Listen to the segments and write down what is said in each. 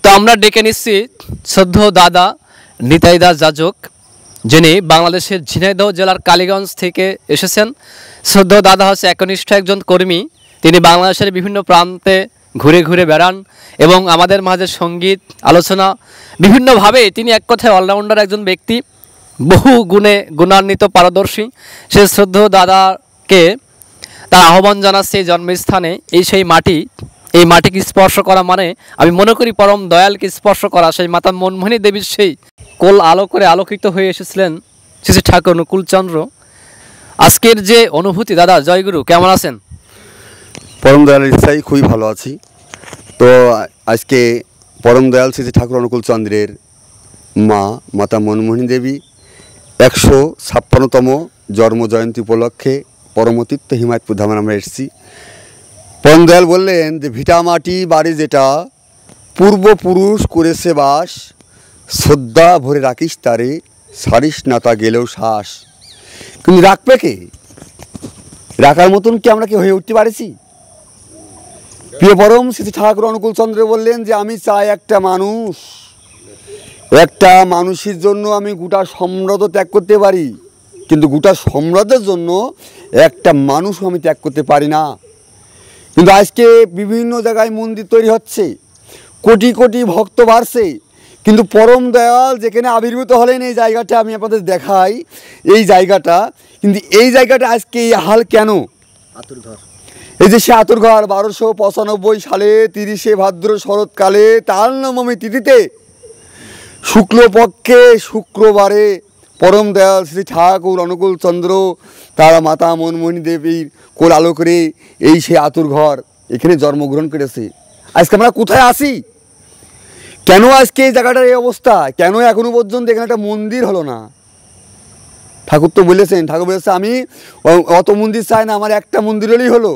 তো আমরা ডেকে নিচ্ছি শ্রদ্ধেয় দাদা নিতাই দাস যাজক, যিনি বাংলাদেশের ঝিনাইদহ জেলার কালীগঞ্জ থেকে এসেছেন। শ্রদ্ধেয় দাদা হচ্ছে একনিষ্ঠ একজন কর্মী। তিনি বাংলাদেশের বিভিন্ন প্রান্তে ঘুরে ঘুরে বেড়ান এবং আমাদের মাঝে সঙ্গীত আলোচনা বিভিন্নভাবে তিনি এক কথায় অলরাউন্ডার একজন ব্যক্তি, বহু গুণে গুণান্বিত পারদর্শী। সে শ্রদ্ধেয় দাদাকে তার আহ্বান জানাচ্ছে এই জন্মস্থানে, এই সেই মাটি। এই মাটিকে স্পর্শ করা মানে আমি মনে করি পরম দয়ালকে স্পর্শ করা। সেই মাতা মনমোহিনী দেবীর সেই কোল আলো করে আলোকিত হয়ে এসেছিলেন শ্রী শ্রী ঠাকুর অনুকূলচন্দ্র। আজকের যে অনুভূতি, দাদা জয়গুরু, কেমন আছেন? পরম দয়ালের ইচ্ছাই খুবই ভালো আছি। তো আজকে পরম দয়াল শ্রী শ্রী ঠাকুর অনুকূলচন্দ্রের মা মাতা মনমোহিনী দেবী 156তম জন্মজয়ন্তী উপলক্ষে পরমতীর্থ হিমায়তপুর ধামে আমরা এসেছি। পরম দয়াল বললেন যে ভিটা মাটি বাড়ি যেটা পূর্বপুরুষ করেছে বাস, শ্রদ্ধা ভরে রাখিস তারে, সারিস না তা গেলেও শ্বাস। কিন্তু রাখবে কে? রাখার মতন কি আমরা কি হয়ে উঠতে পারেছি? প্রিয় পরম শ্রী ঠাকুর অনুকূলচন্দ্র বললেন যে আমি চাই একটা মানুষের জন্য আমি গোটা সম্রাজ্য ত্যাগ করতে পারি, কিন্তু গোটা সম্রাজ্যের জন্য একটা মানুষও আমি ত্যাগ করতে পারি না। কিন্তু আজকে বিভিন্ন জায়গায় মন্দির তৈরি হচ্ছে, কোটি কোটি ভক্ত বাড়ছে, কিন্তু পরম দয়াল যেখানে আবির্ভূত হলেন এই জায়গাটা আমি আপনাদের দেখাই। এই জায়গাটা কিন্তু এই জায়গাটা আজকে এই হাল কেন? এই যে সে আতুরঘর 1295 সালে 30শে ভাদ্র শরৎকালে তার নবমী তিথিতে শুক্লপক্ষে শুক্রবারে পরম দয়াল শ্রী ঠাকুর অনুকূলচন্দ্র তারা মাতা মনমোহিনী দেবীর কোল আলো করে এই সে আতুরঘর এখানে জন্মগ্রহণ করেছে। আজকে আমরা কোথায় আসি? কেন আজকে এই জায়গাটার এই অবস্থা? কেন এখনো পর্যন্ত এখানে একটা মন্দির হলো না? ঠাকুর তো বলেছেন, ঠাকুর বলেছে আমি অত মন্দির চাই না, আমার একটা মন্দির হলেই হলো।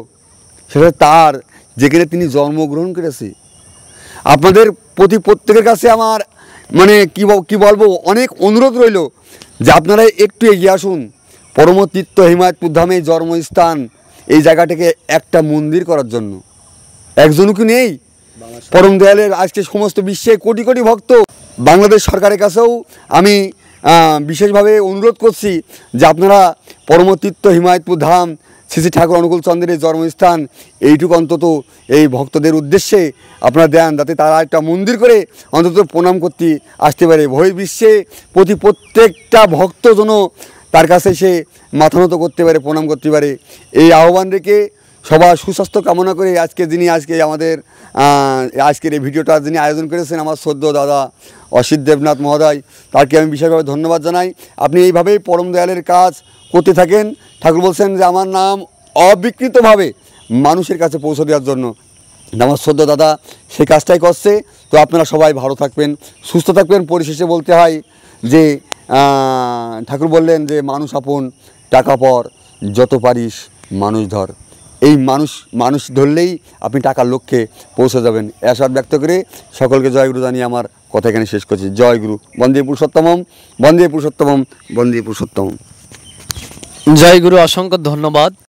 সেটা তার যেখানে তিনি জন্মগ্রহণ করেছে। আপনাদের প্রত্যেকের কাছে আমার মানে কি বলবো, অনেক অনুরোধ রইল যে আপনারা একটু এগিয়ে আসুন। পরমতীর্থ হিমায়তপুর ধামে জন্মস্থান, এই জায়গাটাকে একটা মন্দির করার জন্য একজনও কি নেই? পরম দয়ালের আজকে সমস্ত বিশ্বে কোটি কোটি ভক্ত। বাংলাদেশ সরকারের কাছেও আমি বিশেষভাবে অনুরোধ করছি যে আপনারা পরমতীর্থ হিমায়তপুর ধাম শ্রী শ্রী ঠাকুর অনুকূলচন্দ্রের জন্মস্থান এইটুকু অন্তত এই ভক্তদের উদ্দেশ্যে আপনারা দেন, যাতে তারা একটা মন্দির করে অন্তত প্রণাম করতে আসতে পারে। বহির্বিশ্বে প্রত্যেকটা ভক্ত যেন তার কাছে সে মাথা নত করতে পারে, প্রণাম করতে পারে। এই আহ্বান রেখে সবার সুস্বাস্থ্য কামনা করে আজকে আমাদের আজকের এই ভিডিওটা যিনি আয়োজন করেছেন আমার শ্রদ্ধেয় দাদা অসিত দেবনাথ মহোদয়, তাকে আমি বিশেষভাবে ধন্যবাদ জানাই। আপনি এইভাবেই পরম দয়ালের কাজ করতে থাকেন। ঠাকুর বলছেন যে আমার নাম অবিকৃতভাবে মানুষের কাছে পৌঁছে দেওয়ার জন্য। আমার শ্রদ্ধেয় দাদা সেই কাজটাই করছে। তো আপনারা সবাই ভালো থাকবেন, সুস্থ থাকবেন। পরিশেষে বলতে হয় যে ঠাকুর বললেন যে মানুষ আপন, টাকা পর, যত পারিস মানুষ ধর। এই মানুষ ধরলেই আপনি টাকার লক্ষ্যে পৌঁছে যাবেন। আশা ব্যক্ত করে সকলকে জয়গুরু জানিয়ে আমার কথা এখানে শেষ করছি। জয়গুরু। বন্দে পুরুষোত্তমম, বন্দে পুরুষোত্তমম, বন্দে পুরুষোত্তমম। জয়গুরু, অসংখ্য ধন্যবাদ।